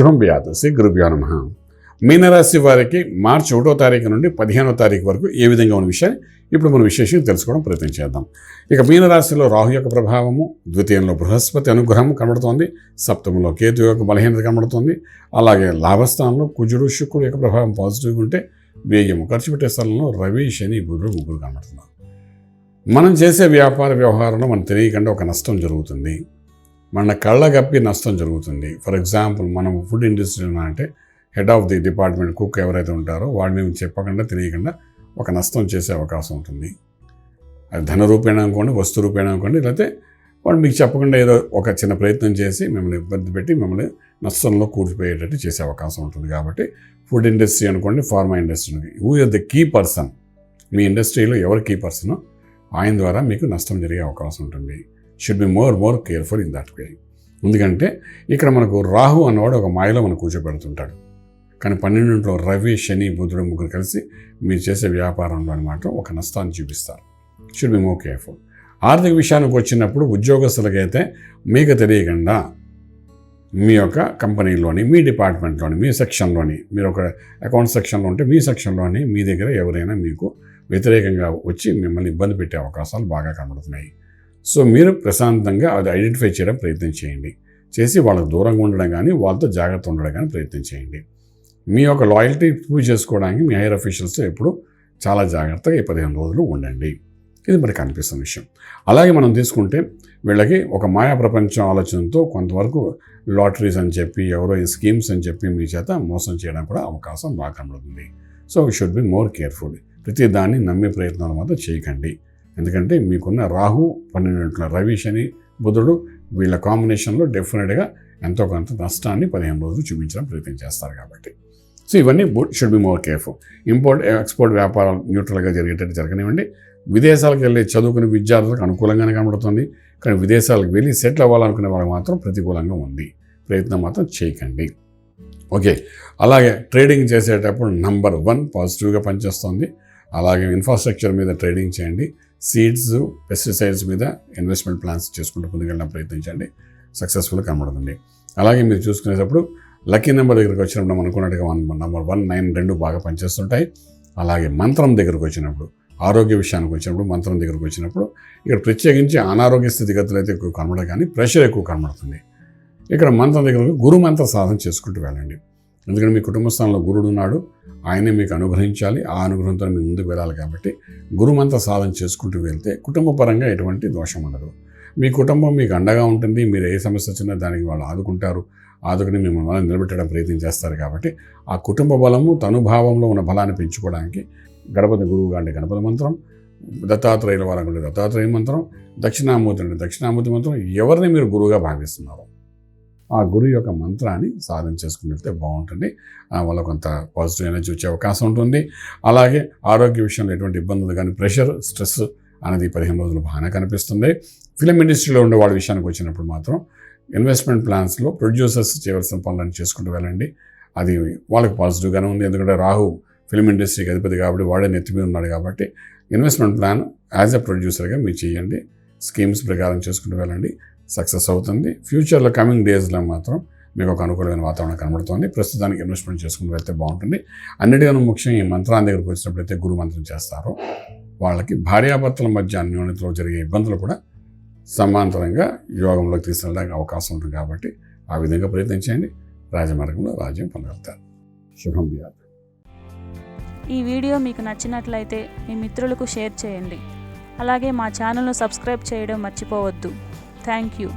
శుభం వ్యాధి శ్రీ గురుభ్యో నమః. మీనరాశి వారికి మార్చి 1వ తారీఖు నుండి 15వ తారీఖు వరకు ఏ విధంగా ఉన్న విషయాన్ని ఇప్పుడు మనం విశేషంగా తెలుసుకోవడం ప్రయత్నం చేద్దాం. ఇక మీనరాశిలో రాహు యొక్క ప్రభావము, ద్వితీయంలో బృహస్పతి అనుగ్రహం కనబడుతోంది, సప్తమంలో కేతు యొక్క బలహీనత కనబడుతోంది, అలాగే లాభస్థానంలో కుజుడు శుక్రుడు యొక్క ప్రభావం పాజిటివ్గా ఉంటే వ్యయము ఖర్చు పెట్టే స్థలంలో రవి శని బుధుడు ముగ్గురు కనబడుతున్నారు. మనం చేసే వ్యాపార వ్యవహారంలో మనం తెలియకుండా ఒక నష్టం జరుగుతుంది, మన కళ్ళగప్పి నష్టం జరుగుతుంది. ఫర్ ఎగ్జాంపుల్ మనం ఫుడ్ ఇండస్ట్రీలో అంటే head of the department cook ఎవరైతే ఉంటారో వాడిని చెప్పకుండా తెలియకుండా ఒక నష్టం చేసే అవకాశం ఉంటుంది. అది ధన రూపేణ అనుకోండి, వస్తు రూపేణ అనుకోండి, లేకపోతే వాడు మీకు చెప్పకుండా ఏదో ఒక చిన్న ప్రయత్నం చేసి మిమ్మల్ని ఇబ్బంది పెట్టి మిమ్మల్ని నష్టంలో కూర్చిపోయేటట్టు చేసే అవకాశం ఉంటుంది. కాబట్టి ఫుడ్ ఇండస్ట్రీ అనుకోండి, pharma industry, who is the key person, మీ ఇండస్ట్రీలో ఎవరు కీ పర్సనో ఆయన ద్వారా మీకు నష్టం జరిగే అవకాశం ఉంటుంది. Should be more careful in that way. ఎందుకంటే ఇక్కడ మనకు రాహు అన్నవాడు ఒక మాయలో మనం కూర్చోబెడుతుంటాడు, కానీ 12లో రవి శని బుధుడు ముగ్గురు కలిసి మీరు చేసే వ్యాపారంలో అనమాట ఒక నష్టాన్ని చూపిస్తారు. Should be more careful. ఆర్థిక విషయానికి వచ్చినప్పుడు ఉద్యోగస్తులకైతే మీకు తెలియకుండా మీ యొక్క కంపెనీలోని, మీ డిపార్ట్మెంట్లోని, మీ సెక్షన్లోని, మీరు ఒక అకౌంట్ సెక్షన్లో ఉంటే మీ సెక్షన్లోని మీ దగ్గర ఎవరైనా మీకు వ్యతిరేకంగా వచ్చి మిమ్మల్ని ఇబ్బంది పెట్టే అవకాశాలు బాగా కనబడుతున్నాయి. సో మీరు ప్రశాంతంగా అది ఐడెంటిఫై చేయడం ప్రయత్నం చేయండి. చేసి వాళ్ళకు దూరంగా ఉండడం కానీ వాళ్ళతో జాగ్రత్త ఉండడం కానీ ప్రయత్నం చేయండి. మీ యొక్క లాయల్టీ ప్రూవ్ చేసుకోవడానికి మీ హైయర్ అఫీషియల్స్తో ఎప్పుడు చాలా జాగ్రత్తగా ఈ 15 రోజులు ఉండండి. ఇది మనకు కనిపిస్తున్న విషయం. అలాగే మనం తీసుకుంటే వీళ్ళకి ఒక మాయా ప్రపంచం ఆలోచనతో కొంతవరకు లాటరీస్ అని చెప్పి ఎవరో ఈ స్కీమ్స్ అని చెప్పి మీ చేత మోసం చేయడం కూడా అవకాశం బాగా కనబడుతుంది. So we should be more careful. ప్రతి దాన్ని నమ్మే ప్రయత్నాలు మాత్రం చేయకండి. ఎందుకంటే మీకున్న రాహు 12 రవి శని బుధుడు వీళ్ళ కాంబినేషన్లో డెఫినెట్గా ఎంతో కొంత నష్టాన్ని 15 రోజులు చూపించడం ప్రయత్నం చేస్తారు. కాబట్టి సో ఇవన్నీ should be more careful. Import export వ్యాపారాలు న్యూట్రల్గా జరిగేటట్టు జరగనివ్వండి. విదేశాలకు వెళ్ళి చదువుకునే విద్యార్థులకు అనుకూలంగానే కనబడుతుంది, కానీ విదేశాలకు వెళ్ళి సెటిల్ అవ్వాలనుకునే వాళ్ళకి మాత్రం ప్రతికూలంగా ఉంది. ప్రయత్నం మాత్రం చేయకండి. ఓకే. అలాగే ట్రేడింగ్ చేసేటప్పుడు నంబర్ 1 పాజిటివ్గా పనిచేస్తుంది. అలాగే ఇన్ఫ్రాస్ట్రక్చర్ మీద ట్రేడింగ్ చేయండి. సీడ్స్, పెస్టిసైడ్స్ మీద ఇన్వెస్ట్మెంట్ ప్లాన్స్ చేసుకుంటూ ముందుకెళ్ళడం ప్రయత్నించండి. సక్సెస్ఫుల్గా కనబడుతుంది. అలాగే మీరు చూసుకునేటప్పుడు లక్కీ నెంబర్ దగ్గరికి వచ్చినప్పుడు మనం అనుకున్నట్టుగా నంబర్ 1, 9, 2 బాగా పనిచేస్తుంటాయి. అలాగే మంత్రం దగ్గరకు వచ్చినప్పుడు, ఆరోగ్య విషయానికి వచ్చినప్పుడు, మంత్రం దగ్గరకు వచ్చినప్పుడు ఇక్కడ ప్రత్యేకించి అనారోగ్య స్థితిగతులు అయితే ఎక్కువ కనబడదు, కానీ ప్రెషర్ ఎక్కువ కనబడుతుంది. ఇక్కడ మంత్రం దగ్గర గురు మంత్ర సాధన చేసుకుంటూ వెళ్ళండి. ఎందుకంటే మీ కుటుంబ స్థానంలో గురుడు ఉన్నాడు, ఆయనే మీకు అనుగ్రహించాలి. ఆ అనుగ్రహంతో మీరు ముందుకు వెళ్ళాలి. కాబట్టి గురుమంత్ర సాధన చేసుకుంటూ వెళ్తే కుటుంబ పరంగా ఎటువంటి దోషం ఉండదు. మీ కుటుంబం మీకు అండగా ఉంటుంది. మీరు ఏ సమస్య వచ్చినా దానికి వాళ్ళు ఆదుకుంటారు, ఆదుకుని మిమ్మల్ని నిలబెట్టడం ప్రయత్నం చేస్తారు. కాబట్టి ఆ కుటుంబ బలము, తనుభావంలో ఉన్న బలాన్ని పెంచుకోవడానికి గణపతి గురువుగా అంటే గణపతి మంత్రం, దత్తాత్రేయుల వారంగా ఉంటే దత్తాత్రేయ మంత్రం, దక్షిణామూర్తి అంటే దక్షిణామూర్తి మంత్రం, ఎవరిని మీరు గురువుగా భావిస్తున్నారో ఆ గురువు యొక్క మంత్రాన్ని సాధన చేసుకుని వెళ్తే బాగుంటుంది. వల్ల కొంత పాజిటివ్ ఎనర్జీ వచ్చే అవకాశం ఉంటుంది. అలాగే ఆరోగ్య విషయంలో ఎటువంటి ఇబ్బందులు కానీ, ప్రెషర్, స్ట్రెస్ అనేది 15 రోజులు బాగానే కనిపిస్తుంది. ఫిలిం ఇండస్ట్రీలో ఉండే వాళ్ళ విషయానికి వచ్చినప్పుడు మాత్రం ఇన్వెస్ట్మెంట్ ప్లాన్స్లో ప్రొడ్యూసర్స్ చేయవలసిన పనులను చేసుకుంటూ వెళ్ళండి. అది వాళ్ళకి పాజిటివ్గానే ఉంది. ఎందుకంటే రాహు ఫిలిం ఇండస్ట్రీకి అధిపతి కాబట్టి వాడే నెత్తిమీ ఉన్నాడు. కాబట్టి ఇన్వెస్ట్మెంట్ ప్లాన్ యాజ్ ఎ ప్రొడ్యూసర్గా మీరు చేయండి. స్కీమ్స్ ప్రకారం చేసుకుంటూ వెళ్ళండి. సక్సెస్ అవుతుంది. ఫ్యూచర్లో కమింగ్ డేస్లో మాత్రం మీకు ఒక అనుకూలమైన వాతావరణం కనబడుతుంది. ప్రస్తుతానికి ఇన్వెస్ట్మెంట్ చేసుకుని వెళ్తే బాగుంటుంది. అన్నిటికన్నా ముఖ్యంగా ఈ మంత్రాన్ని దగ్గరకు వచ్చినప్పుడైతే గురు మంత్రం చేస్తారో వాళ్ళకి భార్యాభర్తల మధ్య అన్యోన్యతలో జరిగే ఇబ్బందులు కూడా సమాంతరంగా యోగంలోకి తీసుకెళ్ళడానికి అవకాశం ఉంటుంది. కాబట్టి ఆ విధంగా ప్రయత్నించండి. రాజమార్గంలో రాజ్యం పొందగలుగుతారు. శుభం వ్యాధి. ఈ వీడియో మీకు నచ్చినట్లయితే మీ మిత్రులకు షేర్ చేయండి. అలాగే మా ఛానల్ను సబ్స్క్రైబ్ చేయడం మర్చిపోవద్దు. Thank you.